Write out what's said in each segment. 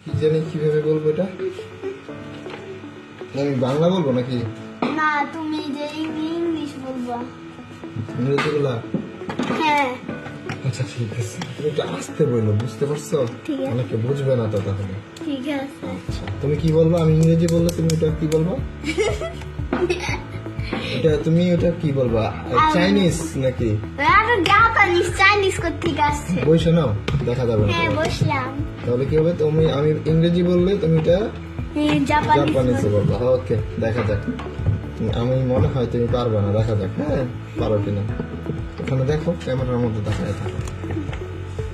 কি জানি কিভাবে বলবো এটা? আমি বাংলা বলবো নাকি? না, তুমি যে ইংলিশ বলবা। ইংরেজি বলা? হ্যাঁ। আচ্ছা ঠিক আছে, তুমি একটু আস্তে বললো, বুঝতে পারছো? ঠিক আছে। অনেকে বুঝবে না তো তাহলে। ঠিক আছে। আচ্ছা তুমি কি বলবো? আমি ইংরেজি বললে তুমি ওটা কি বলবো? এটা তুমি ওটা কি বলবা? চাইনিজ নাকি? আরে জাপানিজ, চাইনিজ কোথেকে আসছে? বসে নাও, দেখা যাবে না। হ্যাঁ, বসলাম। তাহলে কি হবে? আমি ইংরেজি বললে তুমি এটা জাপানিজ জাপানিজে বলবা। ওকে, দেখা যাক। আমি মনে হয় তুমি পারবে না, দেখা যাক। হ্যাঁ, পারো কিনা ওখানে দেখো, ক্যামেরার মধ্যে দেখায় থাকো।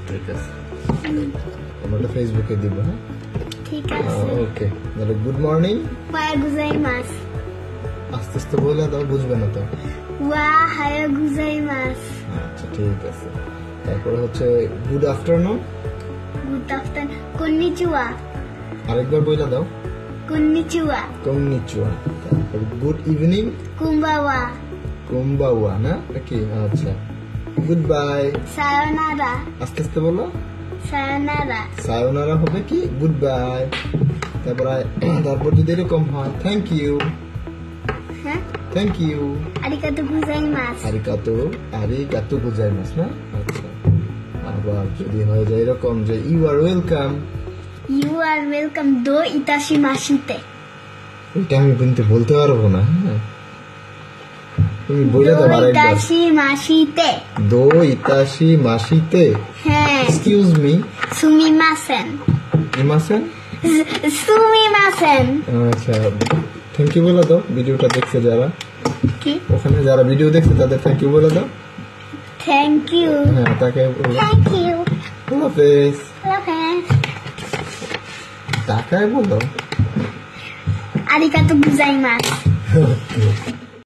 ঠিক আছে, আমরা ফেসবুকে দিব। হ্যাঁ ঠিক আছে। ওকে, তাহলে গুড মর্নিং। ওয়া গুজাইমাস। আস্তে আস্তে বলে দাও, বুঝবে না তো। ওয়া হায়া গুজাইমাস। আচ্ছা ঠিক আছে। তারপরে হচ্ছে good afternoon. Good afternoon. Konnichiwa. আরেকবার বলে দাও। কন্নিচিওয়া। কন্নিচিওয়া। তারপর গুড ইভিনিং। কুম্বাওয়া। কুম্বাওয়া না কি? আচ্ছা, গুড বাই। সায়োনারা। আস্তে আস্তে বলো। সায়োনারা। সায়োনারা হবে কি? Good bye. তারপর যদি এরকম হয়, থ্যাংক ইউ। হ্যাঁ, থ্যাংক ইউ। আরিগাতো গুজাইমাস। আরিগাতো গোজাইমাস না? আচ্ছা, আবার যদি হয়ে যায় এরকম যে you are welcome. You are welcome দো ইতাশি মাসিতে। এটা আমি কিন্তু বলতে পারবো না। হ্যাঁ, তুমি বলে দো দাও আরেকবার। ইতাশি মাসিতে। দো ইতাশি মাসিতে। হ্যাঁ। Excuse me. সুমিমাসেন। ইমাসেন। সুমিমাসেন। আচ্ছা, থ্যাংক ইউ বলে দাও। ভিডিওটা দেখছে যারা, কি? ওখানে যারা ভিডিও দেখছে তাদের থ্যাংক ইউ বলে দাও। Thank you. হ্যাঁ, তাকে থ্যাংক ইউ। আল্লাহ হাফেজ। হ্যাঁ। টাকায় বলো। আরিগাতো গুজাইমাস।